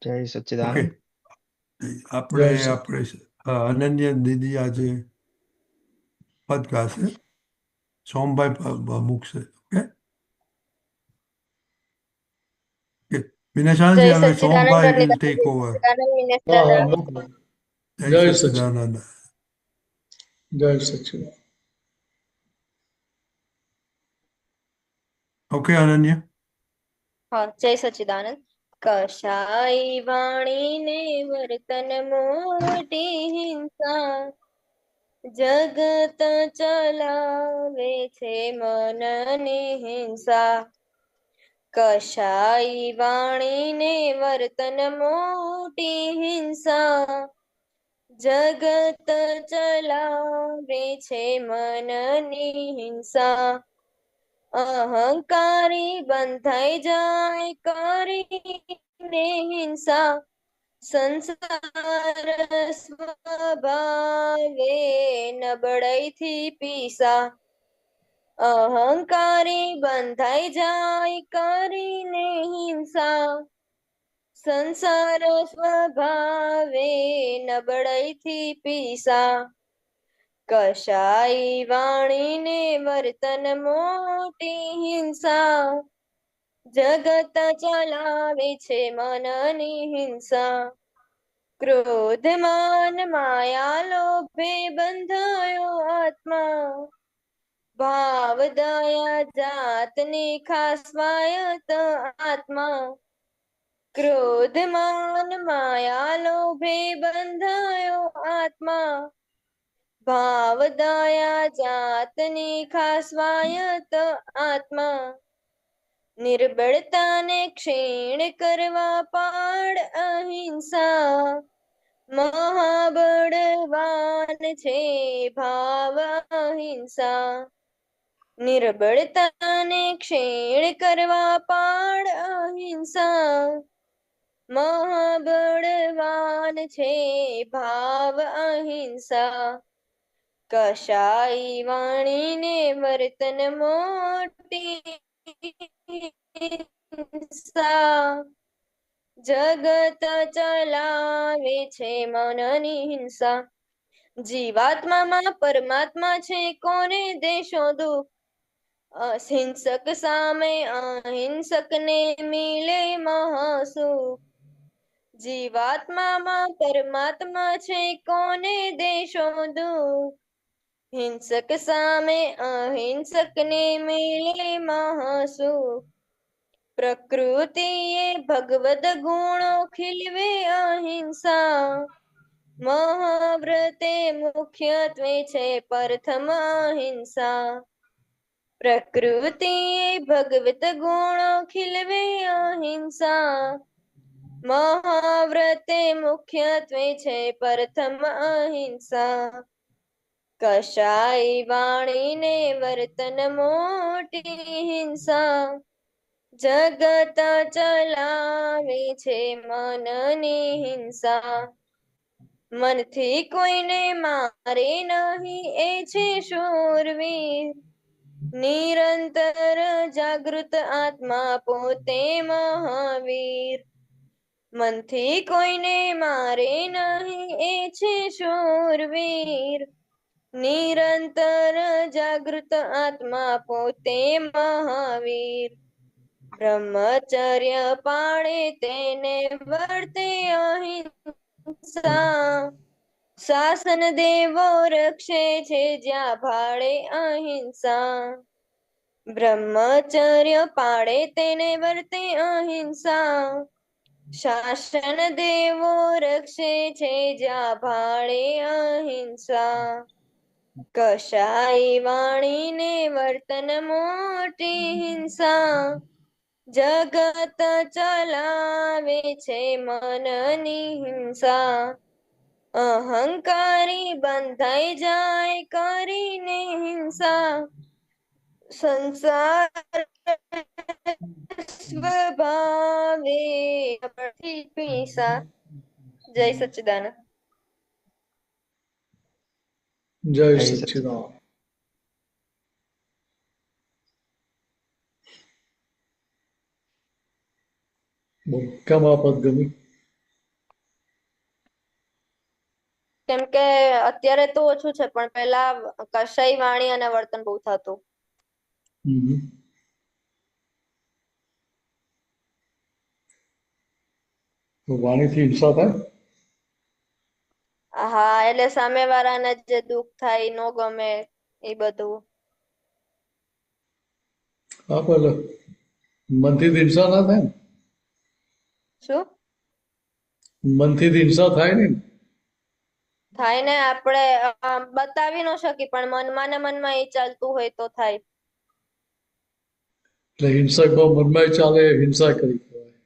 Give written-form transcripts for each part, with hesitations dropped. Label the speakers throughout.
Speaker 1: જય
Speaker 2: ઓકે,
Speaker 1: સચ્ચિદાનંદ.
Speaker 2: આપણે
Speaker 3: જય સચ
Speaker 2: આપણે અનન્ય દીદી આજે પદ ગાશે. સોમભાઈ મૂકશે. Okay okay.
Speaker 4: જય
Speaker 2: વિનેશાનંદજી, હવે
Speaker 4: સચ્ચિદાનંદ
Speaker 2: સોમભાઈ વિલ
Speaker 4: રનિતા
Speaker 2: ટેક ઓવર.
Speaker 4: સચ્ચિદાનંદ વિનેશ
Speaker 3: હા
Speaker 4: દાદા.
Speaker 3: હા મૂકો.
Speaker 2: જય
Speaker 3: જય સચિદાનંદ.
Speaker 2: સચ્ચિદાનંદ.
Speaker 3: જય સચિદાનંદ.
Speaker 2: ઓકે અનન્ય.
Speaker 4: હા, જય સચ્ચિદાનંદ. કશાઈ વાણીને વર્તન મોટી હિંસા, જગત ચલાવે છે મનની હિંસા. કશાઈ વાણીને વર્તન મોટી હિંસા, જગત ચલાવે છે મનની હિંસા. અહંકારી બંધાઈ જાય કરીને હિંસા, સંસાર સ્વભાવે નબળાઈથી પીસા. અહંકારી બંધાઈ જાય કરીને હિંસા, સંસાર સ્વભાવે નબળાઈથી પીસા. કશાઈ વાણીને વર્તન મોટી હિંસા, જગત ચલાવે છે મનની હિંસા. ક્રોધ માન માયા લોભે બંધાયો આત્મા, ભાવ દયા જાતની ખાસ સ્વાયત આત્મા. ક્રોધ માન માયા લોભે બંધાયો આત્મા, ભાવ દયા જાતની ખાસ સ્વાયત આત્મા. નિર્બળતાને ક્ષીણ કરવા પાડ અહિંસા, મહાબળવાન છે ભાવ અહિંસા. નિર્બળતાને ક્ષીણ કરવા પાડ અહિંસા, મહાબળવાન છે ભાવ અહિંસા. કશાઈ વાણીને વર્તન મોટી હિંસા, જગત ચલાવે છે મનની હિંસા. જીવાત્મામાં પરમાત્મા છે કોને દેશો દુઃખ, અહિંસક સામે અહિંસકને મિલે મહાસુખ. જીવાત્મામાં પરમાત્મા છે કોને દેશો દુઃખ, હિંસક સામે અહિંસકને મિલે મહાસુખ. પ્રકૃતિએ ભગવદ ગુણો ખીલવે અહિંસા, મહાવ્રતે મુખ્યત્વે છે પ્રથમ અહિંસા. પ્રકૃતિએ ભગવત ગુણો ખીલવે અહિંસા, મહાવ્રતે મુખ્યત્વે છે પ્રથમ અહિંસા. કશાઈ વાણીને વર્તન મોટી હિંસા, જગત ચલાવે છે મનની હિંસા. મનથી કોઈને મારે નહીં એ છે શૂરવીર, નિરંતર જાગૃત આત્મા પોતે મહાવીર. મનથી કોઈને મારે નહીં એ છે શૂરવીર, નિરંતર જાગૃત આત્મા પોતે મહાવીર. બ્રહ્મચર્ય પાળે તેને વર્તે અહિંસા, શાસન દેવો રક્ષે છે જ્યાં ભાળે અહિંસા. બ્રહ્મચર્ય પાળે તેને વર્તે અહિંસા, શાસન દેવો રક્ષે છે જ્યાં ભાળે અહિંસા. કશાઈ વાણીને વર્તન મોટી હિંસા, જગત ચલાવે છે મનની હિંસા. અહંકારી બંધાઈ જાય કરીને હિંસા, સંસાર સ્વભાવે પીસા. જય સચ્ચિદાનંદ.
Speaker 3: જય
Speaker 1: જય સચ્ચિદાનંદ.
Speaker 3: સચિદાનંદ. બોલો કેમ આ પદ ગમી?
Speaker 4: કેમ કે અત્યારે તો ઓછું છે પણ પહેલા કશાઈ વાણી અને વર્તન બહુ થતું.
Speaker 3: હમ. તો વાણીથી હિંસા થાય?
Speaker 4: હા, એટલે સામેવાળાને જે દુઃખ થાય, નો ગમે એ બધું.
Speaker 3: હા, પણ મનથી તો હિંસા ના થાય ને?
Speaker 4: શું
Speaker 3: મનથી તો હિંસા થાય નહીં ને?
Speaker 4: થાય ને? આપણે બતાવી ન શકી પણ મનમાં ને મનમાં એ ચાલતું હોય તો થાય.
Speaker 3: એટલે હિંસક ભાવ મનમાં ચાલે એ હિંસા કરી કહેવાય.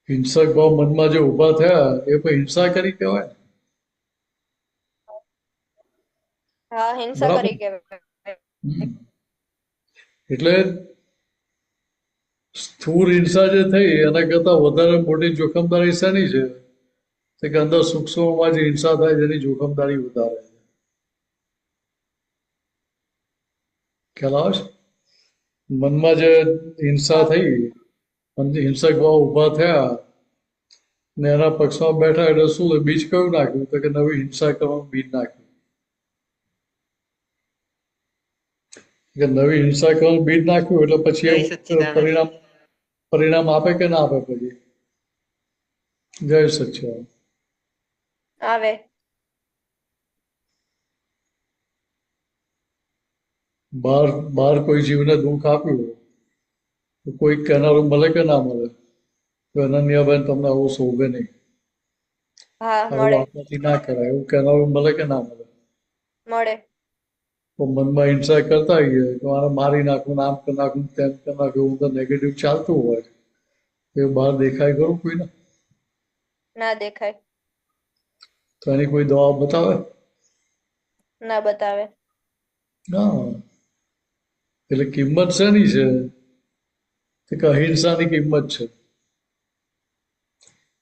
Speaker 3: હિંસક ભાવ મનમાં જે ઊભા થયા એ પણ હિંસા કરી કહેવાય.
Speaker 4: હા, હિંસા
Speaker 3: બરાબર.
Speaker 4: કરી કહેવાય.
Speaker 3: હમ. એટલે સ્થૂળ હિંસા જે થઈ એના કરતા વધારે મોટી જોખમદારી શેની છે? તો કે અંદર સૂક્ષ્મમાં જે હિંસા થાય તેની જોખમદારી વધારે છે. ખ્યાલ આવે છે? મનમાં જે હિંસા
Speaker 4: હા
Speaker 3: થઈ, મનથી હિંસક ભાવ ઊભા થયા ને એના પક્ષમાં બેઠા એટલે શું બીજ કયું નાખ્યું? તો કે નવી હિંસા કરવાનું બીજ નાખ્યું. કે નવી હિંસા કરવાનું બીજ નાખ્યું એટલે પછી
Speaker 1: જય
Speaker 3: એ
Speaker 1: સચ્ચિદાનંદ.
Speaker 3: પરિણામ આપે કે ના આપે પછી? જય સચ્ચિદાનંદ.
Speaker 4: આવે.
Speaker 3: બહાર બહાર કોઈ જીવને દુઃખ આપ્યું તો કોઈ કહેનારું મળે કે ના મળે? તો અનન્યાબેન તમને આવું શોભે નહીં,
Speaker 4: હા,
Speaker 3: આવું
Speaker 4: મળે
Speaker 3: આપણાથી ના કરાય, એવું કહેનારું મળે કે ના મળે?
Speaker 4: મળે.
Speaker 3: તો મનમાં હિંસા કરતા હોઈએ કે મારે મારી નાખવું, આમ કરી નાખવું, તેમ કરી નાખવું, એવું તો નેગેટિવ ચાલતું હોય એ બહાર દેખાય ખરું કોઈને?
Speaker 4: ના દેખાય.
Speaker 3: તો એની કોઈ દવા બતાવે?
Speaker 4: ના બતાવે.
Speaker 3: ના. એટલે કિંમત શેની છે? તો કે અહિંસાની કિંમત છે.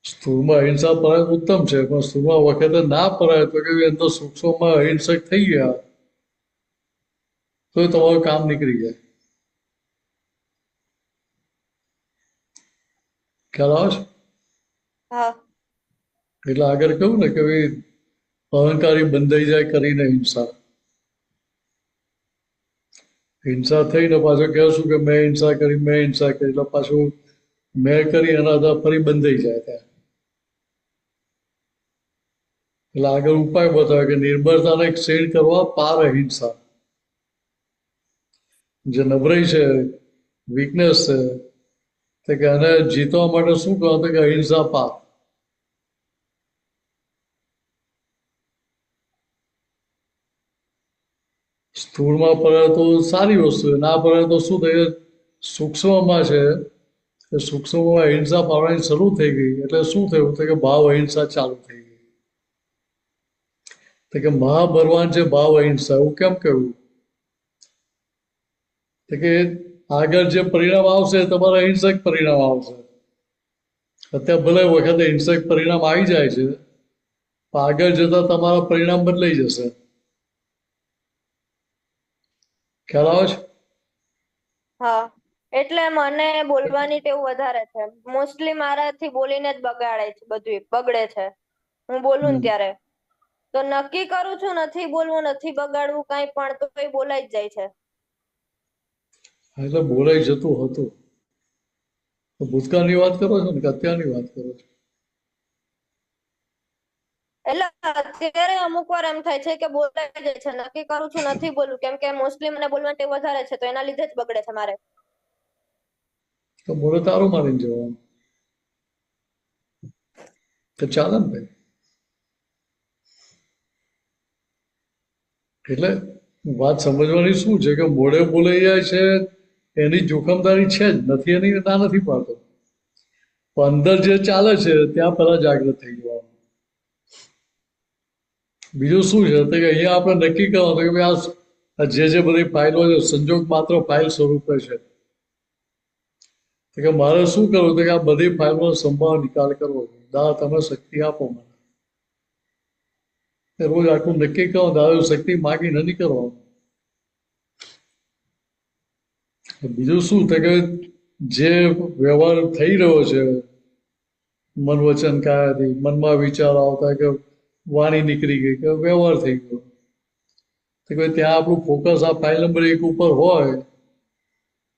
Speaker 3: સ્થૂળમાં અહિંસા પરાય તો ઉત્તમ છે, પણ સ્થૂળમાં વખતે ના પરાય તો કે અંદર સૂક્ષ્મમાં અહિંસક થઈ ગયા તો તમારું કામ નીકળી જાય. ખ્યાલ આવે છે?
Speaker 4: હા.
Speaker 3: એટલે આગળ કહ્યું ને કે ભાઈ અહંકારી બંધાઈ જાય કરીને હિંસા. હિંસા થઈને પાછો કહેશું કે મેં હિંસા કરી, મેં હિંસા કરી, એટલે પાછું મેં કરી એના આધાર ફરી બંધાઈ જાય ત્યાં. એટલે આગળ ઉપાય બતાવે કે નિર્ભરતાને ક્ષીણ કરવા પાર અહિંસા. જે નબળાઈ છે, વીકનેસ છે, તો કે એને જીતવા માટે શું કરો? તો કે અહિંસા પાર. સ્થૂળમાં પડે તો સારી વસ્તુ છે, ના પડે તો શું થાય? સૂક્ષ્મમાં છે એ સૂક્ષ્મમાં અહિંસા પાડવાની શરૂ થઈ ગઈ એટલે શું થયું? તો કે ભાવ અહિંસા ચાલુ થઈ ગઈ. તો કે મહાબળવાન છે ભાવ અહિંસા, એવું કેમ કહ્યું? તો કે આગળ જે પરિણામ આવશે તમારે અહિંસક પરિણામ આવશે. અત્યારે ભલે વખતે હિંસક પરિણામ આવી જાય છે, પણ આગળ જતા તમારા પરિણામ બદલાઈ જશે. ખ્યાલ આવે છે?
Speaker 4: હા, એટલે મને બોલવાની ટેવ વધારે છે. મોસ્ટલી મારાથી બોલીને જ બગાડે છે, બધું બગડે છે. હું બોલું ને ત્યારે તો નક્કી કરું છું નથી બોલવું, નથી બગાડવું કાંઈ, પણ તો એ બોલાઈ જ જાય છે.
Speaker 3: એટલે બોલાઈ જતું હતું. તો ભૂતકાળની વાત કરો છો ને કે અત્યારની વાત કરો છો?
Speaker 4: એટલે અત્યારે અમુક વાર એમ થાય છે કે બોલાઈ જાય છે, નક્કી કરું છું નથી બોલવું, કેમ કે મોસ્ટલી મને બોલવાની ટેવ વધારે છે તો એના લીધે જ બગડે છે મારે.
Speaker 3: તો બોલે તારું મારીને જવાનું તો ચાલે ને ભાઈ. એટલે વાત સમજવાની શું છે કે મોઢે બોલાઈ જાય છે એની જોખમદારી છે જ, નથી એની ના નથી પાડતો. પણ અંદર જે ચાલે છે ત્યાં પહેલા જાગૃત થઈ જવાનું. બીજું શું છે તો કે અહીંયા આપણે નક્કી કરવાનું કે ભાઈ આ જે બધી ફાઇલો છે સંજોગ માત્ર ફાઇલ સ્વરૂપે છે. તો કે મારે શું કરવું? તો કે આ બધી ફાઇલનો સંભાળ નિકાલ કરવો. દાદા તમે શક્તિ આપો મને. રોજ આટલું નક્કી કરો, દાદા શક્તિ માગી નથી કરવાનું. બીજું શું? તો કે જે વ્યવહાર થઈ રહ્યો છે મન વચન કાયાથી મનમાં વિચારો આવતા કે વાણી નીકળી ગઈ કે વ્યવહાર થઈ ગયો, તો કે ત્યાં આપણું ફોકસ આ ફાઇલ નંબર 1 ઉપર હોય,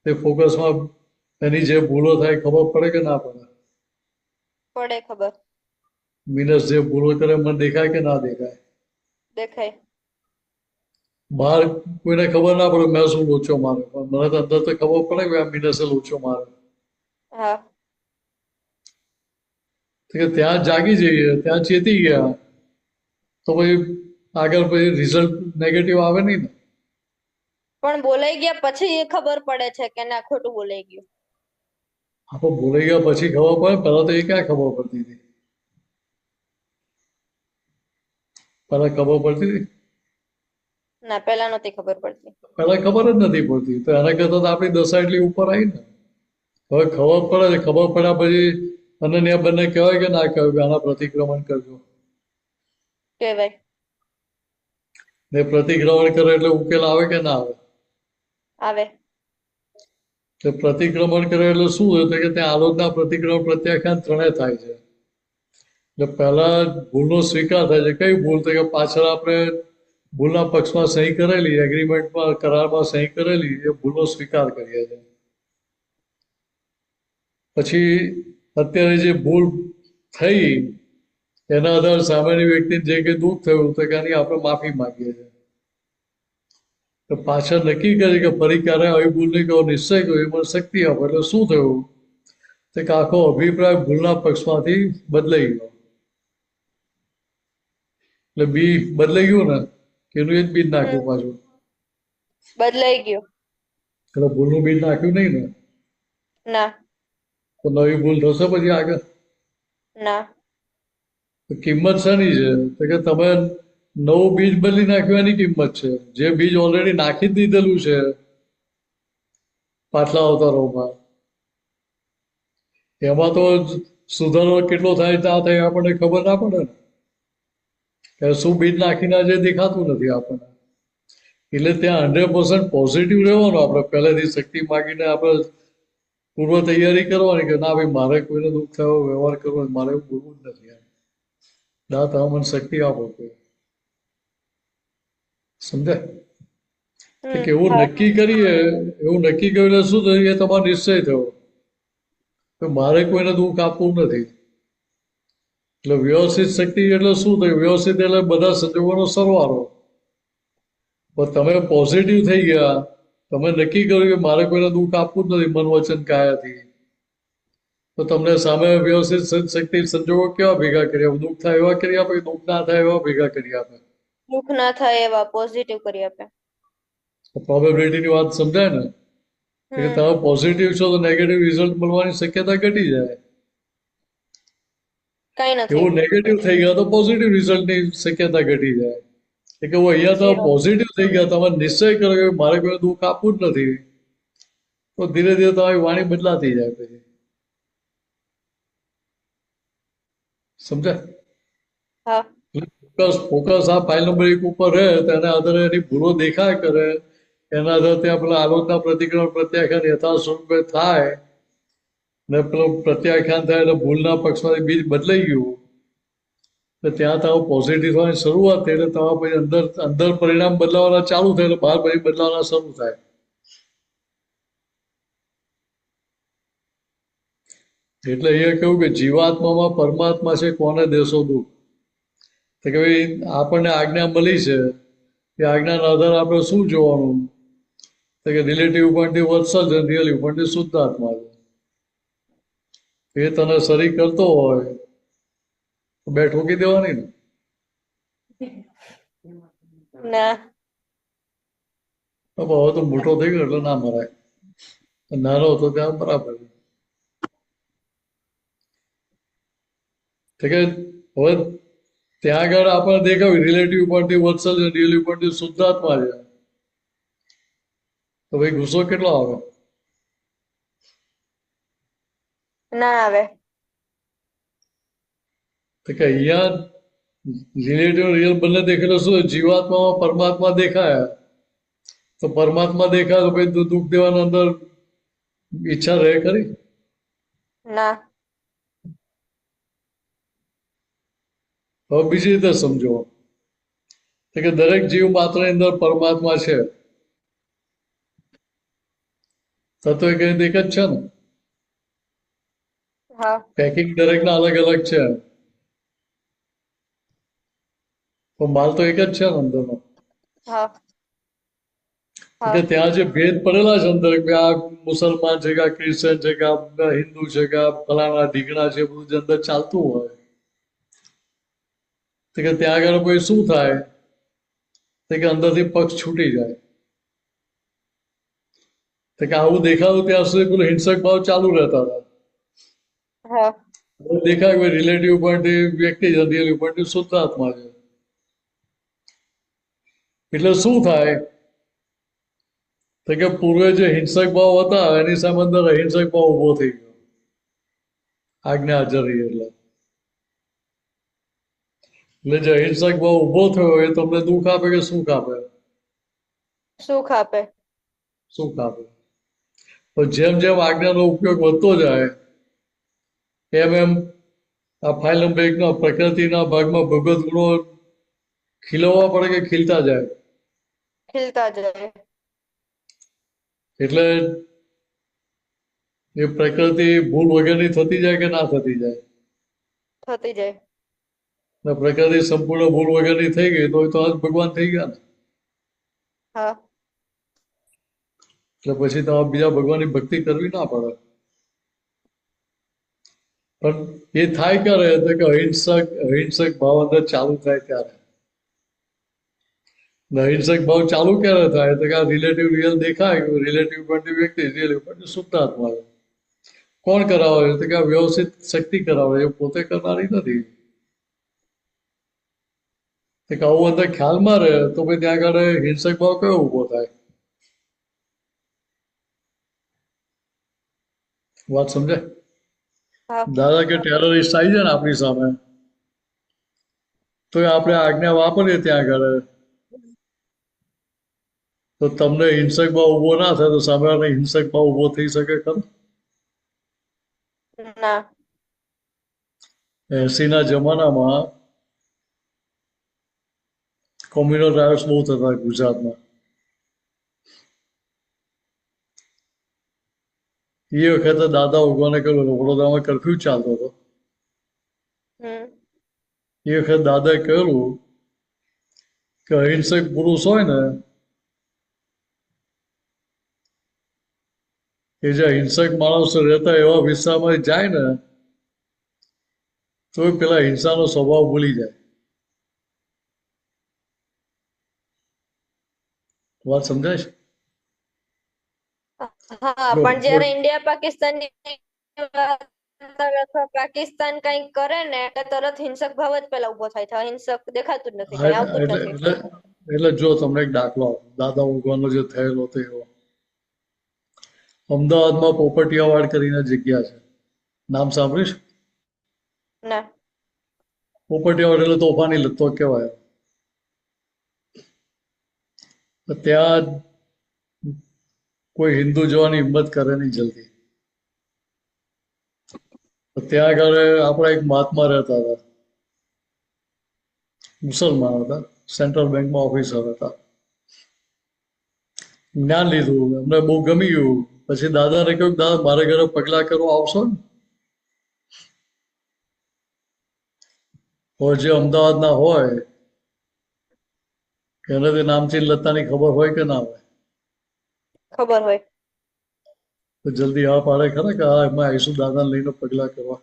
Speaker 3: તે ફોકસમાં એની જે ભૂલો થાય ખબર પડે કે ના પડે?
Speaker 4: પડે ખબર.
Speaker 3: મીનસ જે ભૂલો કરે મને દેખાય કે ના દેખાય?
Speaker 4: દેખાય.
Speaker 3: બહાર કોઈને ખબર ના પડે મેં શું લોચો મારે, પણ મને તો અંદર તો ખબર પડે કે આ મીનસે લોચો મારે.
Speaker 4: હા.
Speaker 3: તો કે ત્યાં જાગી જઈએ, ત્યાં ચેતી ગયા, તો પછી આગળ પછી રિઝલ્ટ નેગેટિવ આવે નહીં ને.
Speaker 4: પણ બોલાઈ ગયા પછી એ ખબર પડે છે કે ના ખોટું બોલાઈ ગયું.
Speaker 3: આપણે ભૂલાઈ ગયા પછી ખબર પડે, પહેલા તો એ ક્યાં ખબર પડતી હતી? પહેલા ખબર પડતી હતી?
Speaker 4: ના પેલા નહોતી ખબર પડતી.
Speaker 3: પહેલા ખબર જ નથી પડતી, તો એના કરતા તો આપણી દશા એટલી ઉપર આવી ને. હવે ખબર પડે છે, ખબર પડ્યા પછી અનન્યા બંને કહેવાય કે ના કહેવાય કે આના પ્રતિક્રમણ કરજો?
Speaker 4: કહેવાય.
Speaker 3: ને પ્રતિક્રમણ કરે એટલે ઉકેલ આવે કે ના આવે?
Speaker 4: આવે.
Speaker 3: તો પ્રતિક્રમણ કરે એટલે શું હોય? તો કે ત્યાં આલોચના, પ્રતિક્રમણ, પ્રત્યાખ્યાન ત્રણેય થાય છે. એટલે પહેલા ભૂલનો સ્વીકાર થાય છે. કઈ ભૂલ? તો કે પાછળ આપણે ભૂલના પક્ષમાં સહી કરેલી, એગ્રીમેન્ટમાં, કરારમાં સહી કરેલી, એ ભૂલનો સ્વીકાર કરીએ છીએ. પછી અત્યારે જે ભૂલ થઈ એના આધારે સામેની વ્યક્તિને જે કંઈ દુઃખ થયું તો કે એની આપણે માફી માંગીએ છીએ. તો પાછળ નક્કી કરે કે ફરી ક્યારે આવી ભૂલ નહીં કરો, નિશ્ચય કર્યો, એ મને શક્તિ આપો. એટલે શું થયું? તો કે આખો અભિપ્રાય ભૂલના પક્ષમાંથી બદલાઈ ગયો. એટલે બી બદલાઈ ગયું ને, એનું એ જ બીજ નાખ્યું પાછું.
Speaker 4: બદલાઈ ગયું.
Speaker 3: એટલે ભૂલનું બીજ નાખ્યું નહીં ને,
Speaker 4: ના.
Speaker 3: તો નવી ભૂલ થશે પછી આગળ?
Speaker 4: ના.
Speaker 3: તો કિંમત શાની છે? તો કે તમે નવું બીજ બદલી નાખ્યું એની કિંમત છે. જે બીજ ઓલરેડી નાખી જ દીધેલું છે પાછલા અવતારોમાં, એમાં તો સુધારો કેટલો થાય ના થાય આપણને ખબર ના પડે ને. કે શું બીજ નાખીને જે દેખાતું નથી આપણને. એટલે ત્યાં 100% પોઝિટિવ રહેવાનું. આપણે પહેલેથી શક્તિ માગીને આપણે પૂર્વ તૈયારી કરવાની કે ના ભાઈ મારે કોઈને દુઃખ થયો વ્યવહાર કરવો, મારે એવું બોલવું જ નથી. ના તમે મને શક્તિ આપો. સમજાય? કે એવું
Speaker 4: હા.
Speaker 3: નક્કી કરીએ, એવું નક્કી કર્યું એટલે શું થયું? એ તમારો નિશ્ચય થયો કે મારે કોઈને દુઃખ આપવું નથી. એટલે વ્યવસ્થિત શક્તિ એટલે શું થયું? વ્યવસ્થિત એટલે બધા સંજોગોનો સરવાળો. પણ તમે પોઝિટિવ થઈ ગયા, તમે નક્કી કર્યું કે મારે કોઈને દુઃખ આપવું જ નથી મન વચન કાયાથી, તો તમને સામે વ્યવસ્થિત શક્તિ સંજોગો કેવા ભેગા કરી આપે? દુઃખ થાય એવા કરી આપે, દુઃખ ના થાય એવા ભેગા કરી આપે.
Speaker 4: દુઃખ ના થાય એવા પોઝિટિવ કરી આપે.
Speaker 3: પ્રોબેબિલિટીની વાત સમજાય ને? કે તમે પોઝિટિવ છો તો નેગેટિવ રિઝલ્ટ મળવાની શક્યતા ઘટી જાય.
Speaker 4: કઈ નથી.
Speaker 3: એવું નેગેટિવ થઈ ગયા તો પોઝિટિવ રિઝલ્ટની શક્યતા ઘટી જાય. કે હું અહીંયા તો
Speaker 4: Zero.
Speaker 3: પોઝિટિવ થઈ ગયા, તમે નિશ્ચય કરો કે મારે કોઈ દુઃખ આપવું જ નથી, તો ધીરે ધીરે તમારી વાણી બદલાતી જાય. પછી સમજાય?
Speaker 4: હા.
Speaker 3: ફોકસ આ ફાઇલ નંબર 1 ઉપર રહે તો એના આધારે એની ભૂલો દેખાય કરે, એના આધારે ત્યાં પેલા આલોચના, પ્રતિક્રમણ, પ્રત્યાખ્યાન યથા સ્વરૂપે થાય ને પેલું પ્રત્યાખ્યાન થાય એટલે ભૂલના પક્ષમાંથી બીજ બદલાઈ ગયું. તો ત્યાં તમે પોઝિટિવ થવાની શરૂઆત થઈ એટલે તમારા પછી અંદર અંદર પરિણામ બદલાવાના ચાલુ થાય એટલે બહાર પછી બદલાવાના શરૂ થાય. એટલે એ કહ્યું કે જીવાત્મામાં પરમાત્મા છે, કોને દેશો દુઃખ? તો કે ભાઈ આપણને આજ્ઞા મળી છે, એ આજ્ઞાના આધારે આપણે શું જોવાનું? તો કે રિલેટિવ પોઈન્ટથી વત્સલ છે, રિયલ પોઈન્ટથી શુદ્ધ આત્મા છે. એ તને સરી કરતો હોય તો બે ઠોકી દેવાની ને.
Speaker 4: ના.
Speaker 3: હવે તો મોટો થઈ ગયો એટલે ના મરાય, નાનો હતો ત્યાં બરાબર. કે હવે ત્યાં આગળ આપણને દેખાયું રિલેટિવ પોઈન્ટથી વત્સલ છે, રિયલ પોઈન્ટથી શુદ્ધાત્મા છે, તો ભાઈ ગુસ્સો કેટલો આવે?
Speaker 4: ના આવે.
Speaker 3: તો કે અહીંયા રિલેટિવ રિયલ બંને દેખેલો શું? જીવાત્મામાં પરમાત્મા દેખાયા, તો પરમાત્મા દેખાય તો ભાઈ દુઃખ દેવાના અંદર ઈચ્છા રહે ખરી?
Speaker 4: ના.
Speaker 3: હવે બીજી રીતે સમજો કે દરેક જીવ માત્રની અંદર પરમાત્મા છે. તત્વ એક જ છે ને.
Speaker 4: હા
Speaker 3: પેકિંગ દરેકના અલગ અલગ છે, પણ માલ તો એક જ છે ને અંદરનો.
Speaker 4: હા હા
Speaker 3: એટલે ત્યાં જે ભેદ પડેલા છે અંદર કે આ મુસલમાન છે કે આ ક્રિશ્ચન છે કે આ હિન્દુ છે કે આ ફલાણા ઢીકણા છે, બધું જે અંદર ચાલતું હોય તો કે ત્યાં આગળ કોઈ શું થાય તો કે અંદરથી પક્ષ છૂટી જાય. તો કે આવું દેખાતું ત્યાં સુધી પેલો હિંસક ભાવ ચાલુ રહેતા હતા.
Speaker 4: હા
Speaker 3: હવે દેખાય કે રિલેટિવ પોઈન્ટથી વ્યક્તિ છે, રિલેટિવ પોઈન્ટથી શુદ્ધાત્મા છે. એટલે શું થાય તો કે પૂર્વે જે હિંસક ભાવ હતા એની સામે અંદર અહિંસક ભાવ ઉભો થઈ ગયો. આજ્ઞા હાજર રહી એટલે જે અહિંસક ભાવ ઉભો થયો એ તમને દુઃખ આપે કે સુખ આપે?
Speaker 4: સુખ આપે.
Speaker 3: સુખ આપે. તો જેમ જેમ આજ્ઞાનો ઉપયોગ વધતો જાય એમ એમ આ ફાઇલ નંબર 1 પ્રકૃતિના ભાગમાં ભગવત ગુણો ખીલવવા પડે કે ખીલતા જાય?
Speaker 4: ખીલતા જાય.
Speaker 3: એટલે એ પ્રકૃતિ ભૂલ વગરની થતી જાય કે ના થતી જાય?
Speaker 4: થતી જાય.
Speaker 3: ને પ્રકૃતિ સંપૂર્ણ ભૂલ વગરની થઈ ગઈ તો આજ ભગવાન થઈ ગયા ને.
Speaker 4: હા
Speaker 3: એટલે પછી તમારે બીજા ભગવાનની ભક્તિ કરવી ના પડે. પણ એ થાય ક્યારે તો કે અહિંસક ભાવ અંદર ચાલુ થાય ત્યારે. અહિંસક ભાવ ચાલુ ક્યારે થાય તો કે આ રિલેટિવ રિયલ દેખાય, રિલેટિવ પોઈન્ટ વ્યક્તિ, રિલેટિવ પોઈન્ટ શુદ્ધાત્મા. કોણ કરાવે તો કે આ વ્યવસ્થિત શક્તિ કરાવે, એ પોતે કરનારી નથી. કે આવું અંદર ખ્યાલમાં રહે તો પછી ત્યાં આગળ હિંસક ભાવ કયો ઉભો થાય? વાત સમજાય?
Speaker 4: હા
Speaker 3: દાદા કે ટેરરિસ્ટ આવી જાય ને આપણી સામે તો આપણે આજ્ઞા વાપરીએ ત્યાં આગળ તો તમને હિંસક ભાવ ઉભો ના થાય તો સામેવાળાને હિંસક ભાવ ઉભો થઈ શકે ખરો?
Speaker 4: ના
Speaker 3: 80ના જમાનામાં કોમ્યુનલ રાયોટ્સ બહુ થતા ગુજરાતમાં. એ વખતે દાદા ભગવાને કહ્યું, વડોદરામાં કરફ્યુ ચાલતો હતો.
Speaker 4: હમ
Speaker 3: એ વખતે દાદાએ કહ્યું કે અહિંસક પુરુષ હોય ને એ જે હિંસક માણસો રહેતા એવા વિસ્તારમાં જાય ને તો પેલા હિંસાનો સ્વભાવ ભૂલી જાય. વાત સમજાય છે?
Speaker 4: હા પણ જયારે ઇન્ડિયા પાકિસ્તાનની વાત આવે અથવા પાકિસ્તાન કંઈક કરે ને એટલે તરત હિંસક ભાવ જ પેલા ઉભો થાય છે. અહિંસક દેખાતું જ નથી,
Speaker 3: હા,
Speaker 4: કઈ આવતું જ નથી.
Speaker 3: એટલે જો તમને એક દાખલો આપું. દાદા ભગવાનનો જે થયેલો હતો એવો. અમદાવાદમાં પોપટિયાવાડ કરીને જગ્યા છે, નામ સાંભળ્યું છે?
Speaker 4: ના
Speaker 3: પોપટિયાવાડ એટલે તોફાની લત્તો કહેવાય. તો ત્યાં કોઈ હિન્દુ જવાની હિંમત કરે નહીં જલ્દી. તો ત્યાં આગળ આપણા એક મહાત્મા રહેતા હતા, મુસલમાન હતા, સેન્ટ્રલ બેંકમાં ઓફિસર હતા. જ્ઞાન લીધું, એમને બહુ ગમી ગયું. પછી દાદાને કહ્યું, દાદા મારે ઘરે પગલા કરવા આવશો ને? જે અમદાવાદના હોય એને નામચીન લતાની ખબર હોય કે ના હોય?
Speaker 4: ખબર હોય.
Speaker 3: તો જલ્દી હા પાડે ખરા કે હા એમાં આવીશું દાદાને લઈને પગલા કરવા?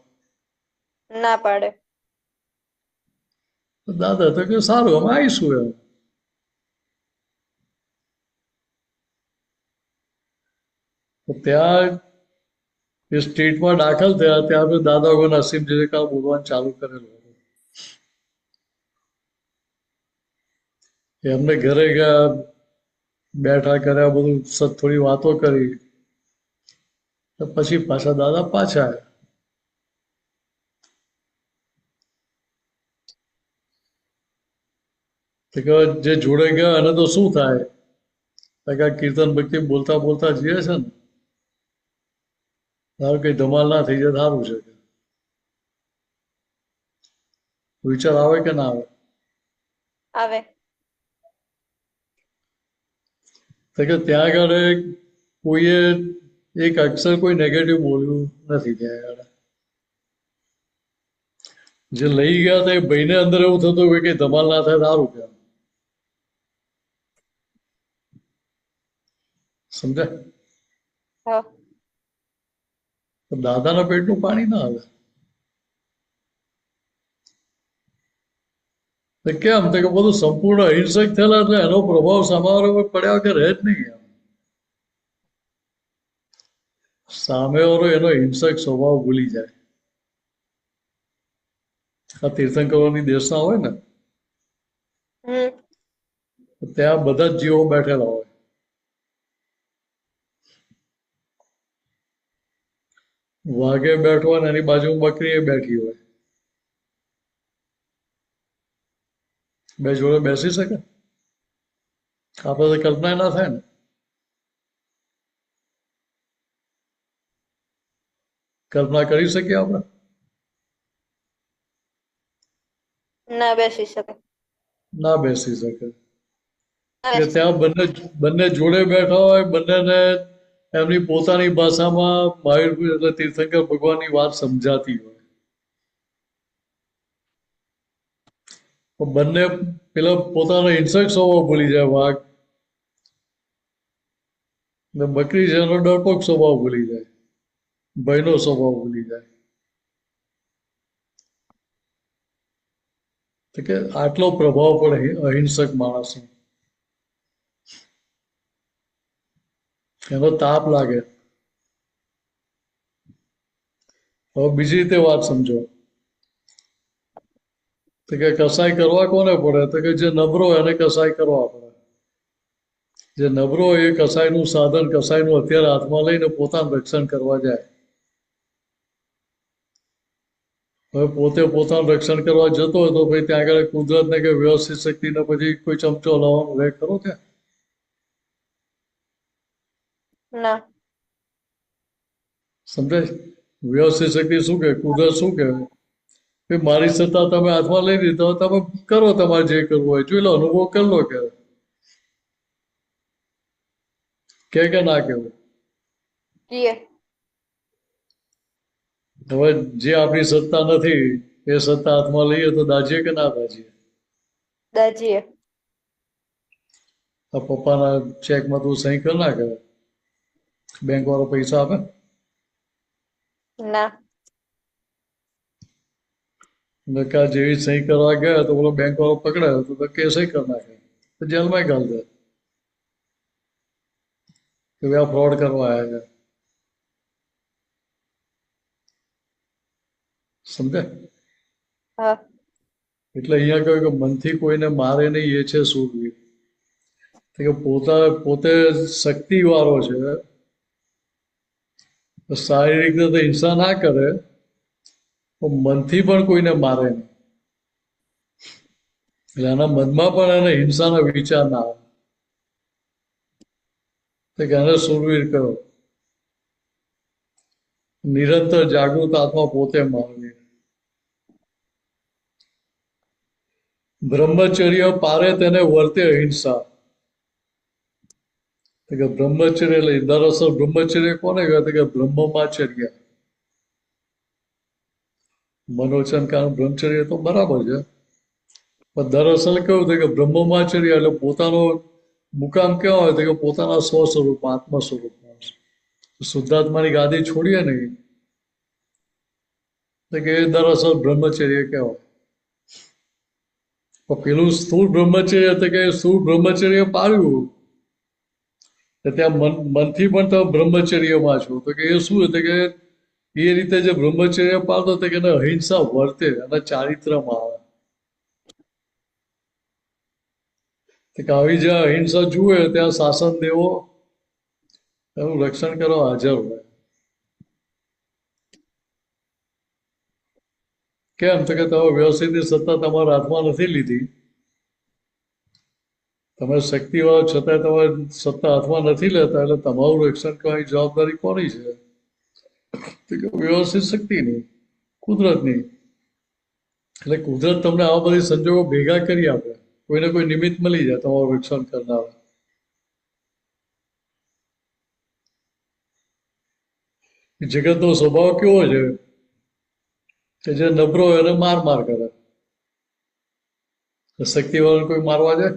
Speaker 4: ના પાડે.
Speaker 3: દાદા તો કે સારું અમે આવીશું એમ. તો ત્યાં એ સ્ટેટમાં દાખલ થયા ત્યાં પછી દાદા વગર અસીમ જે કામ બોલવાનું ચાલુ કરેલું હતું. એમને ઘરે ગયા, બેઠા કર્યા, બધું થોડી વાતો કરી તો પછી પાછા દાદા પાછા આવ્યા. તો કે જે જોડે ગયા એને તો શું થાય? કે આ કીર્તન ભક્તિ બોલતા બોલતા જઈએ છે ને, તારું કઈ ધમાલ ના થઈ જાય સારું છે. વિચાર આવે કે ના આવે?
Speaker 4: આવે.
Speaker 3: તો કે ત્યાં આગળ કોઈએ એક અક્ષર કોઈ નેગેટિવ બોલ્યું નથી ત્યાં આગળ. જે લઈ ગયા હતા એ ભાઈને અંદર એવું થતું કે કઈ ધમાલ ના થાય સારું કે સમજ્યા?
Speaker 4: હા.
Speaker 3: દાદાના પેટનું પાણી ના આવે. તો કેમ? તો કે બધું સંપૂર્ણ અહિંસક થયેલા એટલે એનો પ્રભાવ સામેવાળા પર પડ્યા વગર રહે જ નહીં. સામેવાળો એનો હિંસક સ્વભાવ ભૂલી જાય. આ તીર્થંકરોની દેશના હોય ને
Speaker 4: હમ.
Speaker 3: ત્યાં બધા જ જીવો બેઠેલા હોય. વાઘે બેઠો હોય ને એની બાજુમાં બકરી બેઠી હોય. બે જોડે બેસી શકે? આપણે તો કલ્પના ના થાય ને. કલ્પના કરી શકીએ આપણે?
Speaker 4: ના બેસી શકે.
Speaker 3: ના બેસી શકે.
Speaker 4: ના
Speaker 3: કે
Speaker 4: બેસી
Speaker 3: ત્યાં બંને જોડે બેઠા હોય, બંનેને એમની પોતાની ભાષામાં મહાવીર એટલે તીર્થંકર ભગવાનની વાત સમજાતી હોય. પણ બંને પેલા પોતાનો હિંસક સ્વભાવ ભૂલી જાય. વાઘ ને બકરી છે એનો ડરપોક સ્વભાવ ભૂલી જાય, ભયનો સ્વભાવ ભૂલી જાય. તો કે આટલો પ્રભાવ પડે અહિંસક માણસનો. એનો તાપ લાગે. હવે બીજી રીતે વાત સમજો. તો કે કસાય કરવા કોને પડે? તો કે જે નબળો હોય એને કસાય કરવા પડે. જે નબળો હોય એ કસાયનું સાધન, કસાયનું હથિયાર હાથમાં લઈને પોતાનું રક્ષણ કરવા જાય. હવે પોતે પોતાનું રક્ષણ કરવા જતો હોય તો ભાઈ ત્યાં આગળ કુદરતને કે વ્યવસ્થિત શક્તિને પછી કોઈ ચમચો લાવવાનો રહે ખરો ત્યાં?
Speaker 4: ના.
Speaker 3: સમજાય? વ્યવસ્થિત શક્તિ શું કે? કુદરત શું કહેવાય? કે મારી સત્તા તમે હાથમાં લઈ લીધો, તમે કરો તમારે જે કરવું હોય, જોઈ લો, અનુભવ કરી લો કે ના કેવું?
Speaker 4: કીએ.
Speaker 3: હવે જે આપણી સત્તા નથી એ સત્તા હાથમાં લઈએ તો દાજીએ કે ના દાજીએ?
Speaker 4: દાજીએ.
Speaker 3: આ પપ્પાના ચેકમાં તું સહી કરી ના કરે, બેંક વાળો પૈસા આપે?
Speaker 4: ના.
Speaker 3: નકા જેવી સહી કરવા ગયા તો બોલો બેંક વાળો પકડાયો તો કેસ કરી નાખે, તો જેલમાં ગાલ દે કે ભાઈ આ ફ્રોડ કરવા આવ્યા છે. સમજાય?
Speaker 4: હા.
Speaker 3: એટલે અહીંયા કહ્યું કે મનથી કોઈને મારે નહીં, એ છે શૂરવીર. કે પોતે શક્તિ વાળો છે, તો શારીરિક રીતે હિંસા ના કરે, તો મનથી પણ કોઈને મારે નહીં. એટલે એના મનમાં પણ એને હિંસાના વિચાર ના આવે. તો કે એને શૂરવીર કહો. નિરંતર જાગૃત આત્મા પોતે માનવી. બ્રહ્મચર્ય પારે તેને વર્તે અહિંસા. કે બ્રહ્મચર્ય એટલે દરઅસલ બ્રહ્મચર્ય કોને કહેવાય? કે બ્રહ્મમાચર્ય. મનોવચન કારણ બ્રહ્મચર્ય તો બરાબર છે, પણ દરઅસલ કેવું થાય કે બ્રહ્મમાચર્ય એટલે પોતાનો મુકામ કેવા હોય? કે પોતાના સ્વ સ્વરૂપ, આત્મ સ્વરૂપમાં. શુદ્ધાત્માની ગાદી છોડીએ નહીં તો કે દરઅસલ બ્રહ્મચર્ય કહેવાય. પણ પેલું સ્થૂળ બ્રહ્મચર્ય એટલે કે સ્થૂળ બ્રહ્મચર્ય પાળ્યું, ત્યાં મનથી પણ તમે બ્રહ્મચર્યમાં છો. તો કે એ શું હતું કે એ રીતે જે બ્રહ્મચર્ય પાળતો હતો કે એને અહિંસા વર્તે, અને ચારિત્રમાં આવે. કે આવી જ્યાં અહિંસા જુએ ત્યાં શાસન દેવો એનું રક્ષણ કરવા હાજર હોય. કેમ? તો કે તમે વ્યવસ્થિત સત્તા તમારા હાથમાં નથી લીધી, તમે શક્તિવાળો છતાં તમે સત્તા હાથમાં નથી લેતા, એટલે તમારું રક્ષણ કરવાની જવાબદારી કોની છે? તો કે વ્યવસ્થિત શક્તિની, કુદરતની. એટલે કુદરત તમને આવા બધી સંજોગો ભેગા કરી આપે, કોઈને કોઈ નિમિત્ત મળી જાય તમારું રક્ષણ કરનાર. જગતનો સ્વભાવ કેવો છે કે જે નબળો હોય એને માર માર કરે. શક્તિવાળાને કોઈ મારવા જાય?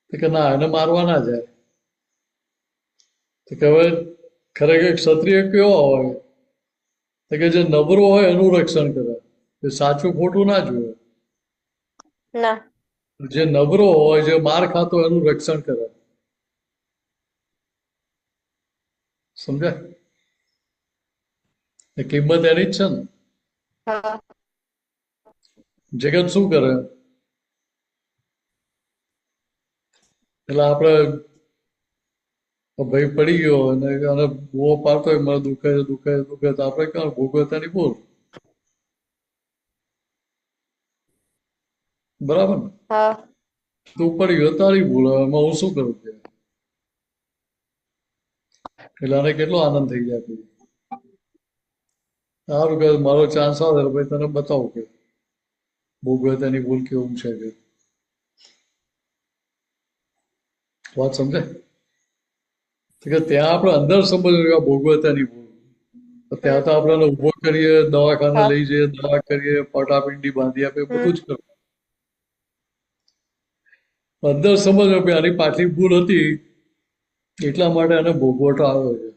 Speaker 3: તો કે ના, એને મારવા ના જાય. તો કે હવે ખરેખર ક્ષત્રિય કેવો હોય તો કે જે નબળો હોય એનું રક્ષણ કરે, એ સાચું ખોટું ના જોવે.
Speaker 4: ના.
Speaker 3: જે નબળો હોય, જે માર ખાતો હોય એનું રક્ષણ કરે. સમજ્યા? એ કિંમત એની જ છે ને.
Speaker 4: હા.
Speaker 3: જગત શું કરે? એટલે આપણે ભાઈ પડી ગયો અને બહુ પાડતો હોય મને દુખે છે દુખે છે દુખે, તો આપણે ક્યાં ભોગવતાની બોલ. બરાબર ને?
Speaker 4: હા.
Speaker 3: તું પડી ગયો તારી ભૂલ, એમાં હું શું કરું? એટલે આને કેટલો આનંદ થઈ જાય પછી. સારું કે મારો ચાન્સ આવે ભાઈ તને બતાવું કે ભોગવતાની ભૂલ કેવું છે કે. વાત સમજે કે ત્યાં આપણે અંદર સમજ ભોગવતાની ભૂલ, ત્યાં તો આપણે ઉભો કરીએ, દવાખાને લઈ જઈએ, દવા કરીએ, પટાપિંડી બાંધી આપે, બધું જ કરવું. અંદર સમજ કે આની પાટલી ભૂલ હતી એટલા માટે એને ભોગવટો આવ્યો છે.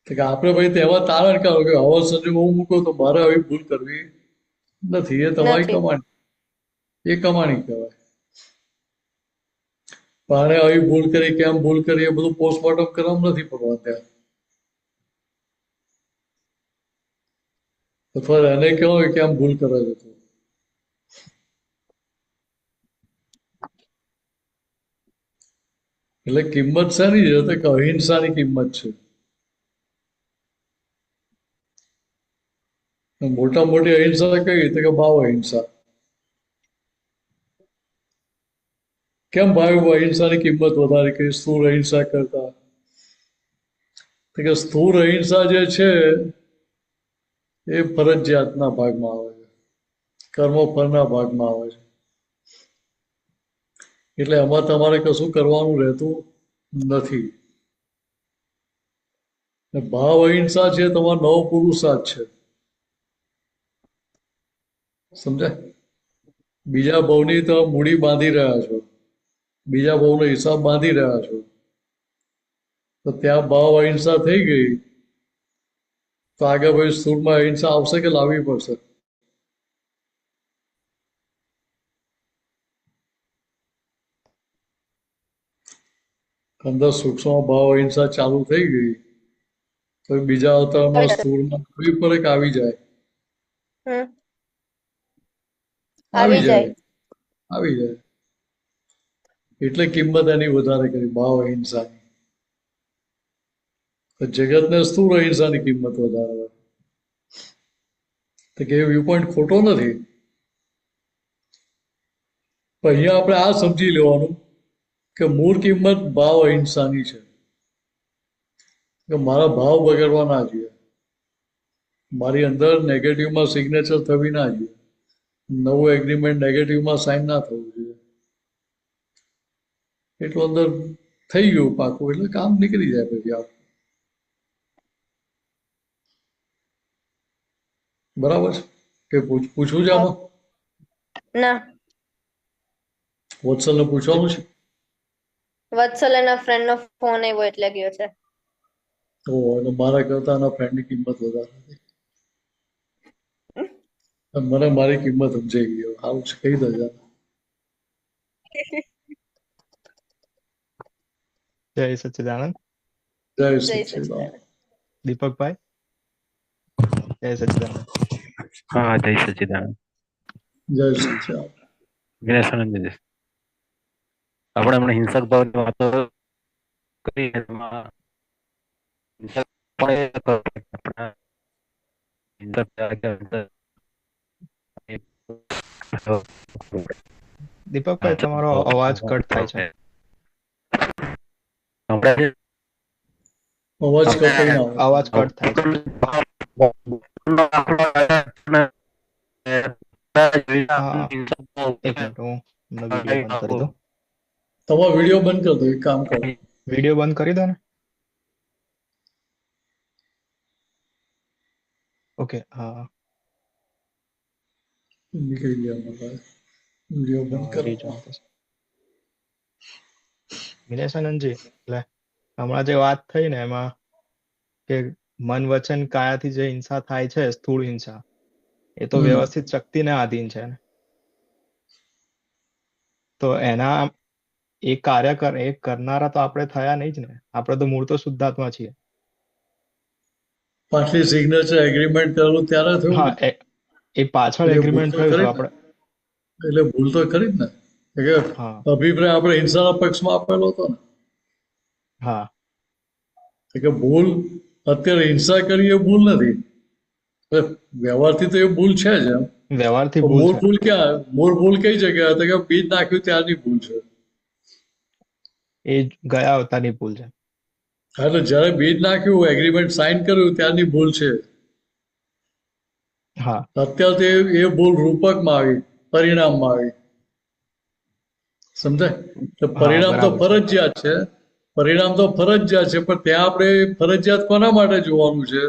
Speaker 3: કે આપણે ભાઈ તેમાં તારણ કાઢો કે આવા સંજોગો હું મૂકો તો મારે આવી ભૂલ કરવી નથી. એ તમારી
Speaker 4: નથી.
Speaker 3: કમાણી, એ કમાણી કહેવાય. પણ આને આવી ભૂલ કરી, કેમ ભૂલ કરી, એ બધું પોસ્ટમોર્ટમ કરવામાં નથી પડવા ત્યાં. અથવા એને કહેવાય કેમ ભૂલ કરે છે તું. એટલે કિંમત શેની છે? તો કે અહિંસાની કિંમત છે. મોટા મોટી અહિંસા કઈ? તો કે ભાવ અહિંસા. કેમ ભાવ અહિંસાની કિંમત વધારે કરી સ્થૂળ અહિંસા કરતા? તો કે સ્થૂળ અહિંસા જે છે એ ફરજિયાતના ભાગમાં આવે છે, કર્મફળના ભાગમાં આવે છે. એટલે એમાં તમારે કશું કરવાનું રહેતું નથી. ભાવ અહિંસા છે તમારો નવ પુરુષાર્થ છે. સમજાય? બીજા ભાવની તો મૂડી બાંધી રહ્યા છો, બીજા ભાવનો હિસાબ બાંધી રહ્યા છો, તો ત્યાં ભાવ અહિંસા થઈ ગઈ તો આગળ ભાઈ સ્થૂળમાં અહિંસા આવશે કે લાવવી પડશે? અંદર સૂક્ષ્મ ભાવ અહિંસા ચાલુ થઈ ગઈ તો બીજા અવતારમાં સ્થૂળમાં કોઈ પર એક આવી જાય. આવી જાય, આવી જાય. એટલે કિંમત એની વધારે કરી ભાવ અહિંસાની. જગતને સ્થૂળ અહિંસાની કિંમત વધારે હોય. તો કે એ વ્યૂ પોઈન્ટ ખોટો નથી. પણ અહીંયા આપણે આ સમજી લેવાનું કે મૂળ કિંમત ભાવ અહિંસાની છે. કે મારા ભાવ બગડવા ના જોઈએ, મારી અંદર નેગેટિવમાં સિગ્નેચર થવી ના જોઈએ, નવું એગ્રીમેન્ટ નેગેટિવમાં સાઇન ના થવું જોઈએ. એટલું અંદર થઈ ગયું પાકું એટલે કામ નીકળી જાય પછી આપણે. બરાબર છે કે પૂછવું છે આમાં?
Speaker 4: ના.
Speaker 3: વત્સલને પૂછવાનું છે?
Speaker 4: વત્સલ એના ફ્રેન્ડ નો ફોન આવ્યો એટલે ગયો છે.
Speaker 3: તો એટલે મારા કરતા એના ફ્રેન્ડની કિંમત વધારે હતી. મને મારી કિંમત સમજાઈ ગઈ. આવું છે કહી દેજો.
Speaker 1: જય સચ્ચિદાનંદ.
Speaker 3: જય
Speaker 4: જય
Speaker 3: સચ્ચિદાનંદ.
Speaker 4: સચ્ચિદાનંદ.
Speaker 1: દીપકભાઈ, જય સચ્ચિદાનંદ.
Speaker 5: હા, જય સચ્ચિદાનંદ.
Speaker 3: જય સચ્ચિદાનંદ.
Speaker 5: વિનેશાનંદ, આપણે હમણાં હિંસક ભાવની વાતો કરી, એમાં હિંસક પણ
Speaker 1: દીપકભાઈ, તમારો અવાજ કટ થાય છે.
Speaker 5: સંભળાય છે?
Speaker 3: અવાજ કપાઈને આવે છે.
Speaker 1: અવાજ કટ થાય છે. હા એક મિનિટ હું વિડીયો બંધ કરી દઉં.
Speaker 3: તમારો વિડીયો બંધ કરી દો, એક કામ કરો.
Speaker 1: વિડીયો બંધ કરી દો ને. ઓકે હા
Speaker 3: નીકળી ગયા મારા. વિડીયો બંધ કરો.
Speaker 1: rejoin થશે. વિનેશાનંદજી એટલે હમણાં જે વાત થઈ ને એમાં કે મન વચન કાયાથી જે હિંસા થાય છે સ્થૂળ હિંસા એ તો વ્યવસ્થિત શક્તિને આધીન છે ને. તો એના એ કરનારા તો આપણે થયા નહીં જ ને. આપણે તો મૂળ તો શુદ્ધાત્મા છીએ.
Speaker 3: પાછલી સિગ્નેચર એગ્રીમેન્ટ કરેલું ત્યારે થયું
Speaker 1: હા
Speaker 3: ને?
Speaker 1: એ પાછળ
Speaker 3: એટલે
Speaker 1: એગ્રીમેન્ટ
Speaker 3: ભૂલ તો
Speaker 1: થયું
Speaker 3: ખરી
Speaker 1: તો
Speaker 3: જ ને?
Speaker 1: આપણે
Speaker 3: એટલે ભૂલ તો ખરી જ ને કે
Speaker 1: હા
Speaker 3: અભિપ્રાય આપણે હિંસાના પક્ષમાં આપેલો હતો ને.
Speaker 1: હા
Speaker 3: કે ભૂલ અત્યારે હિંસા કરી એ ભૂલ નથી. એટલે વ્યવહારથી તો એ ભૂલ છે જ એમ.
Speaker 1: વ્યવહારથી
Speaker 3: તો
Speaker 1: ભૂલ
Speaker 3: મૂળ
Speaker 1: છે.
Speaker 3: ભૂલ ક્યાં? મૂળ ભૂલ કઈ જગ્યાએ હતી કે બીજ નાખ્યું ત્યારની ભૂલ છે.
Speaker 1: એ ગયા અવતારની ભૂલ છે.
Speaker 3: હા, એટલે જયારે બીજ નાખ્યું એગ્રીમેન્ટ સાઇન કર્યું ત્યારની ભૂલ છે.
Speaker 1: હા
Speaker 3: અત્યારે તો એ ભૂલ રૂપકમાં આવી, પરિણામમાં આવી. સમજાય? તો
Speaker 1: હા
Speaker 3: પરિણામ તો
Speaker 1: બરાબર છે.
Speaker 3: ફરજિયાત છે. પરિણામ તો ફરજિયાત છે, પણ ત્યાં આપણે ફરજિયાત કોના માટે જોવાનું છે?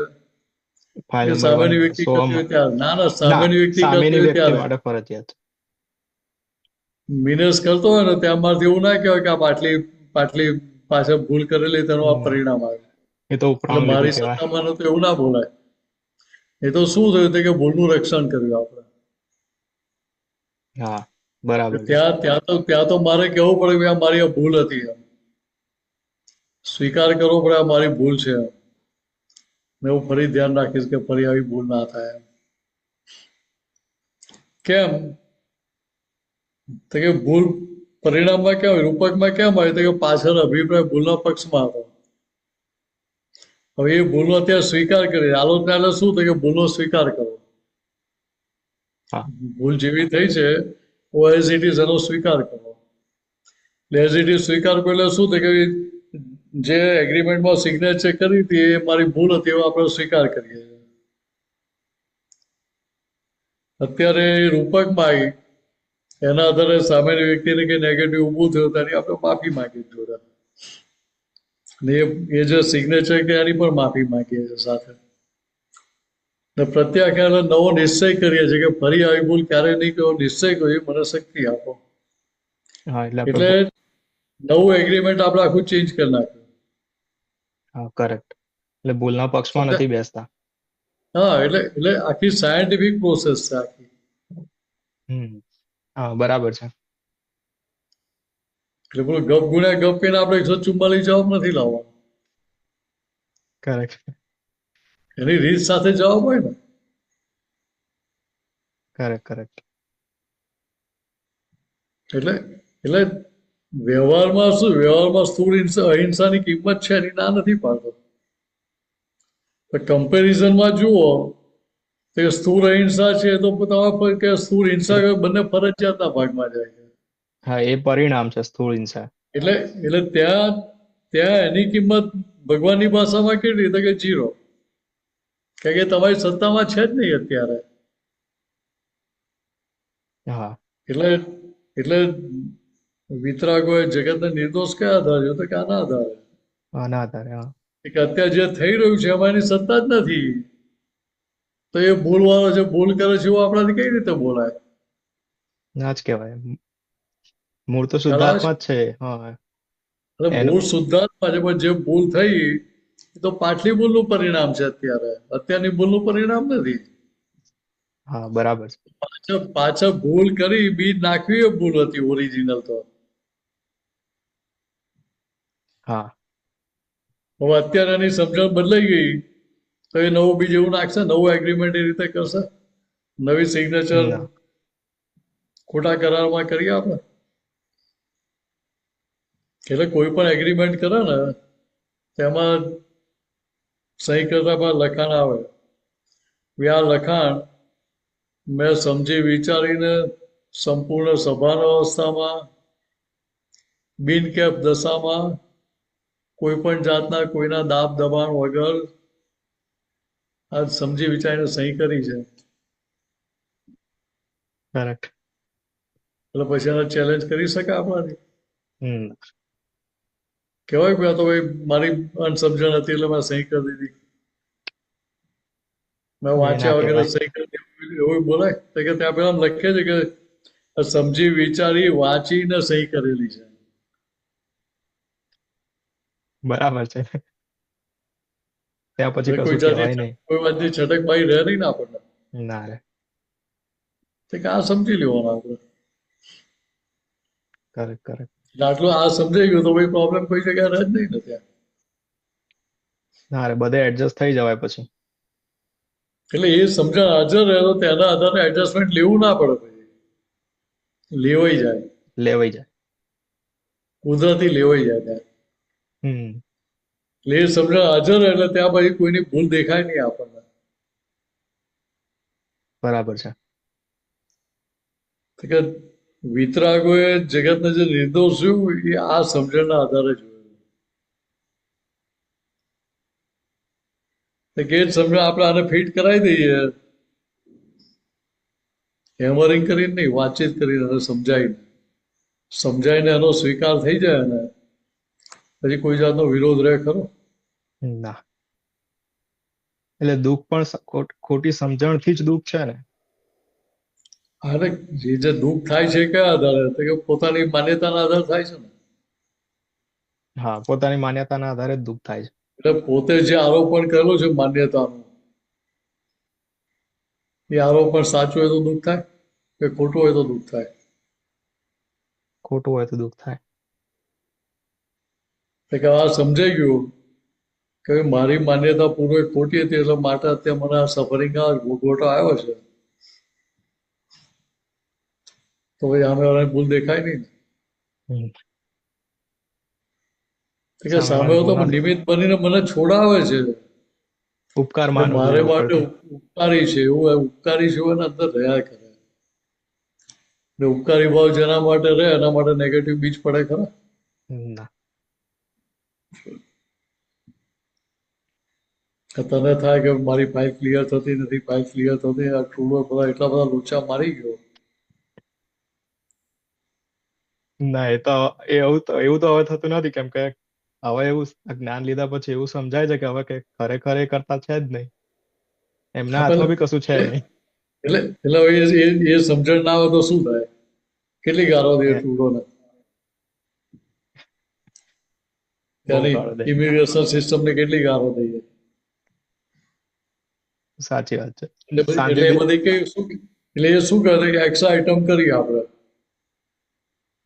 Speaker 1: ફાઇલ
Speaker 3: કે
Speaker 1: નંબર 1
Speaker 3: સામેની વ્યક્તિ
Speaker 1: 100
Speaker 3: કરતી હોય ત્યારે. ના ના,
Speaker 1: ના
Speaker 3: સામેની વ્યક્તિ કરતી
Speaker 1: સામેની
Speaker 3: હોય
Speaker 1: વ્યક્તિ
Speaker 3: ત્યારે.
Speaker 1: માટે ફરજિયાત છે.
Speaker 3: મિનેસ કરતો હોય ને ત્યાં મારથી એવું ના કહેવાય કે આ પાટલી પાટલી પાછળ ભૂલ કરેલી તેનું આ
Speaker 1: ના,
Speaker 3: પરિણામ આવે.
Speaker 1: એ તો
Speaker 3: એટલે
Speaker 1: ઉપરાણું લીધું
Speaker 3: મારી
Speaker 1: કહેવાય.
Speaker 3: સત્તામાં તો એવું ના બોલાય. એ તો શું થયું કે ભૂલનું રક્ષણ કર્યું આપણે.
Speaker 1: હા બરાબર છે.
Speaker 3: ત્યાં તો મારે કહેવું પડે કે આ મારી આ ભૂલ હતી એમ. સ્વીકાર કરવો પડે આ મારી ભૂલ છે એમ. ને હું ફરી ધ્યાન રાખીશ કે ફરી આવી ભૂલ ના થાય એમ. કેમ? તો કે ભૂલ પરિણામમાં કેમ હોય, રૂપકમાં કેમ હોય તો કે પાછળ અભિપ્રાય ભૂલના પક્ષમાં હતો. હવે એ ભૂલનો અત્યારે સ્વીકાર કરી આલોચના એટલે શું થાય કે ભૂલનો સ્વીકાર કરો.
Speaker 1: હા
Speaker 3: ભૂલ જેવી થઈ છે એઝ ઇટ ઇઝ એનો સ્વીકાર કરો. એઝ ઇટ ઇઝ સ્વીકાર કરો એટલે શું થાય કે જે એગ્રીમેન્ટમાં સિગ્નેચર કરી હતી એ મારી ભૂલ હતી એવો આપણે સ્વીકાર કરીએ છીએ. અત્યારે રૂપકમાં આવી એના આધારે સામેની વ્યક્તિને કઈ નેગેટિવ ઊભું થયું તેની આપણે માફી માંગી જોડે. ને એ જે સિગ્નેચર કે એની પણ માફી માંગીએ છીએ સાથે. ને પ્રત્યાખ્યાન નવો નિશ્ચય કરીએ છીએ કે ફરી આવી ભૂલ ક્યારેય નહીં કરો. નિશ્ચય કર્યો મને શક્તિ આપો.
Speaker 1: હા એટલે
Speaker 3: એટલે નવું એગ્રીમેન્ટ આપણે આખું ચેન્જ કરી નાખ્યું.
Speaker 1: હા કરેક્ટ. એટલે ભૂલના પક્ષમાં
Speaker 3: સમજ્યા?
Speaker 1: નથી બેસતા.
Speaker 3: હા, એટલે આખી સાયન્ટિફિક પ્રોસેસ છે આખી.
Speaker 1: હા બરાબર છે.
Speaker 3: એટલે પેલું ગપ ગુણ્યા ગપ કહીને આપણે 144 જવાબ નથી લાવવાનો.
Speaker 1: કરેક્ટ
Speaker 3: એની રીત સાથે જવાબ હોય ને.
Speaker 1: કરેક્ટ.
Speaker 3: એટલે વ્યવહારમાં શું? વ્યવહારમાં સ્થૂળ અહિંસાની કિંમત છે એની ના નથી પાડતો. કમ્પેરિઝનમાં જુઓ તો સ્થૂળ અહિંસા છે તો તમે કે સ્થૂળ હિંસા બંને ફરજિયાતના ભાગમાં જાય છે.
Speaker 1: હા એ પરિણામ છે સ્થૂળ હિંસા.
Speaker 3: એટલે ત્યાં એની કિંમત ભગવાનની ભાષામાં કેટલી? તો કે 0. કારણ કે તમારી સત્તામાં છે જ નહીં અત્યારે.
Speaker 1: હા
Speaker 3: એટલે વિતરાગોએ જગતને નિર્દોષ કયા આધારે? તો કે આના આધારે
Speaker 1: આના આધારે હા
Speaker 3: કે અત્યારે જે થઈ રહ્યું છે એમાં એની સત્તા જ નથી. તો એ ભૂલ વાળો છે, ભૂલ કરે છે એવું આપણાથી કઈ રીતે બોલાય?
Speaker 1: ના જ કહેવાય. મૂળ તો
Speaker 3: ખ્યાલ આવે છે?
Speaker 1: શુદ્ધાત્મા જ છે. હા
Speaker 3: એટલે
Speaker 1: એનું
Speaker 3: મૂળ શુદ્ધાત્મા છે, પણ જે ભૂલ થઈ એ તો પાછલી ભૂલનું પરિણામ છે. અત્યારની ભૂલનું પરિણામ નથી.
Speaker 1: હા બરાબર છે.
Speaker 3: પાછળ ભૂલ કરી બીજ નાખવી એ ભૂલ હતી ઓરિજિનલ તો.
Speaker 1: હા
Speaker 3: હવે અત્યારે એની સમજણ બદલાઈ ગઈ તો એ નવું બીજ એવું નાખશે, નવું એગ્રીમેન્ટ એ રીતે કરશે, નવી સિગ્નેચર
Speaker 1: ના
Speaker 3: ખોટા કરારમાં કરીએ આપણે. એટલે કોઈ પણ એગ્રીમેન્ટ કરે ને તેમાં સહી કરતા પણ લખાણ આવે. આ લખાણ મેં સમજી વિચારીને સંપૂર્ણ સભાન અવસ્થામાં બિનકેપ દશામાં કોઈ પણ જાતના કોઈના દાબ દબાણ વગર આ સમજી વિચારીને સહી કરી છે.
Speaker 1: કરેક્ટ.
Speaker 3: એટલે પછી એને ચેલેન્જ કરી શકાય આપણાથી?
Speaker 1: હમ
Speaker 3: કહેવાય કે આ તો ભાઈ મારી અણસમજણ હતી એટલે મેં સહી કરી દીધી, મેં
Speaker 1: એ ના
Speaker 3: વાંચ્યા વગર
Speaker 1: કહેવાય.
Speaker 3: સહી કરી દીધી, એવું બોલાય? તો કે ત્યાં પેલા લખે છે કે આ સમજી વિચારી વાંચીને સહી કરેલી છે.
Speaker 1: બરાબર છે. ત્યાં પછી
Speaker 3: એટલે
Speaker 1: કશું કહેવાય નહીં.
Speaker 3: કોઈ વાતની છટકબારી રહે નહીં ને આપણને.
Speaker 1: ના રે.
Speaker 3: તો કે આ સમજી લેવાનું આપણે.
Speaker 1: Correct correct.
Speaker 3: એટલે આટલું આ સમજાઈ ગયું તો ભાઈ પ્રોબ્લેમ કોઈ જગ્યાએ રહે જ નહીં ને ત્યાં.
Speaker 1: ના રે, બધે એડજસ્ટ થઈ જવાય પછી.
Speaker 3: એટલે એ સમજણ હાજર રહે તો તેના આધારે એડજસ્ટમેન્ટ લેવું ના પડે, પછી લેવાઈ જાય,
Speaker 1: લેવાઈ જાય.
Speaker 3: કુદરતી લેવાઈ જાય ત્યાં.
Speaker 1: હમ
Speaker 3: એટલે એ સમજણ હાજર રહે એટલે ત્યાં પછી કોઈની ભૂલ દેખાય નહીં આપણને.
Speaker 1: બરાબર છે.
Speaker 3: તો કે વિતરાગોએ જગતને જે નિર્દોષ એ આ સમજણના આધારે જોયું. તો કે જ સમજણ આપણે આને ફિટ કરાવી દઈએ, હેમરિંગ કરીને નહીં, વાતચીત કરીને અને સમજાઈને એનો સ્વીકાર થઈ જાય ને પછી કોઈ જાતનો વિરોધ રહે ખરો?
Speaker 1: ના. એટલે દુઃખ પણ ખોટી સમજણથી જ દુઃખ છે ને.
Speaker 3: અરે જે દુઃખ થાય છે કયા આધારે? તો કે પોતાની માન્યતાના આધારે થાય છે ને.
Speaker 1: હા, પોતાની માન્યતાના આધારે જ દુઃખ થાય છે.
Speaker 3: એટલે પોતે જે આરોપણ કરેલું છે માન્યતાનું, એ આરોપણ સાચું હોય તો દુઃખ થાય કે ખોટું હોય તો દુઃખ થાય?
Speaker 1: ખોટું હોય તો દુઃખ થાય.
Speaker 3: તો કે આ સમજાઈ ગયું કે મારી માન્યતા પૂર્વે ખોટી હતી એટલે માટે અત્યારે મને આ સફરિંગ ભોગવટો આવ્યો છે, તો ભાઈ આમે વાળાને ભૂલ દેખાય નહીં ને.
Speaker 1: હમ.
Speaker 3: તો કે સામે તો નિમિત્ત બનીને મને છોડાવે છે,
Speaker 1: ઉપકાર
Speaker 3: એટલે
Speaker 1: માનવો
Speaker 3: મારે
Speaker 1: જોઈએ
Speaker 3: માટે
Speaker 1: ઉપરથી.
Speaker 3: ઉપકારી છે એવું ઉપકારી છે એવું એના અંદર રહ્યા કરે. ને ઉપકારી ભાવ જેના માટે રહે એના માટે નેગેટિવ બીજ પડે ખરા?
Speaker 1: ના.
Speaker 3: કે તને થાય કે મારી ફાઇલ ક્લિયર થતી નથી, ફાઇલ ક્લિયર થતી, આ ટૂલો બધા એટલા બધા લોચા મારી ગયો.
Speaker 1: ના, એવું તો હવે થતું નથી, કેમ કે હવે એવું જ્ઞાન લીધા પછી એવું સમજાય છે કે હવે કે ખરેખર એ કરતા છે જ નહીં. એમના હાથમાં બી કશું છે નહીં.
Speaker 3: એટલે એ સમજણ ના આવે તો શું થાય? કેટલી ગાળો દે ટૂલોને?
Speaker 1: બહુ
Speaker 3: ત્યાંની
Speaker 1: ગાળો દે.
Speaker 3: ઇમિગ્રેશન સિસ્ટમને કેટલી ગાળો દઈએ?
Speaker 1: સાચી વાત છે.
Speaker 3: એટલે એ
Speaker 1: શાંતિથી.
Speaker 3: બધી કઈ શું, એટલે એ શું કરે કે એક્સ્ટ્રા આઈટમ કરી આપણે.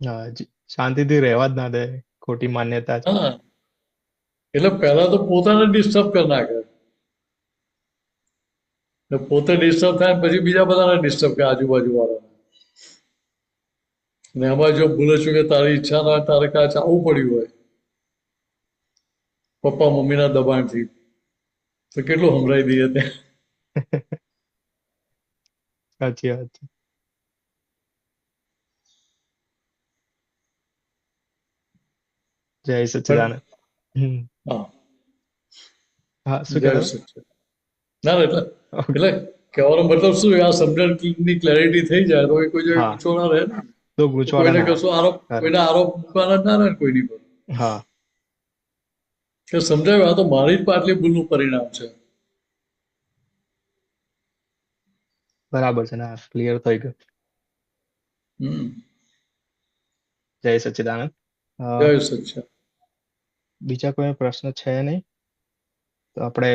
Speaker 1: હા, શાંતિથી રહેવા જ ના દે. ખોટી માન્યતા છે.
Speaker 3: હા, એટલે પહેલા તો પોતાને ડિસ્ટર્બ કરી નાખે, ને પોતે ડિસ્ટર્બ થાય પછી બીજા બધાને ડિસ્ટર્બ કરે, આજુબાજુ વાળાને. ને એમાં જો ભૂલે છું કે તારી ઈચ્છા ના હોય, તારે કાચ આવવું પડ્યું હોય પપ્પા મમ્મીના દબાણથી, તો કેટલું સંભળાઈ દઈએ ત્યાં.
Speaker 1: સાચી વાત છે. જય સચ્ચિદાનંદ. હમ.
Speaker 3: હા,
Speaker 1: હા, શું
Speaker 3: જય
Speaker 1: કહેતા
Speaker 3: સચ્ચિદાનંદ. ના એટલે
Speaker 1: હતા?
Speaker 3: એટલે કહેવાનો મતલબ શું, આ સમજણની ક્લેરિટી થઈ જાય તો એ કોઈ જગ્યાએ
Speaker 1: હા,
Speaker 3: ગૂંચો ના રહે ને.
Speaker 1: તો ગૂંચવાડા
Speaker 3: કોઈને
Speaker 1: ના
Speaker 3: કશું આરોપ,
Speaker 1: આવે.
Speaker 3: કોઈને આરોપ મૂકવાના જ ના રહે ને કોઈની પર.
Speaker 1: હા,
Speaker 3: કે સમજાયું આ તો મારી જ આટલી ભૂલનું પરિણામ છે.
Speaker 1: બરાબર છે. ના, ક્લિયર થઈ ગયું.
Speaker 3: હમ.
Speaker 1: જય સચ્ચિદાનંદ.
Speaker 3: જય સચ્ચિદાનંદ.
Speaker 1: બીજા કોઈ પ્રશ્ન છે નહીં, તો આપણે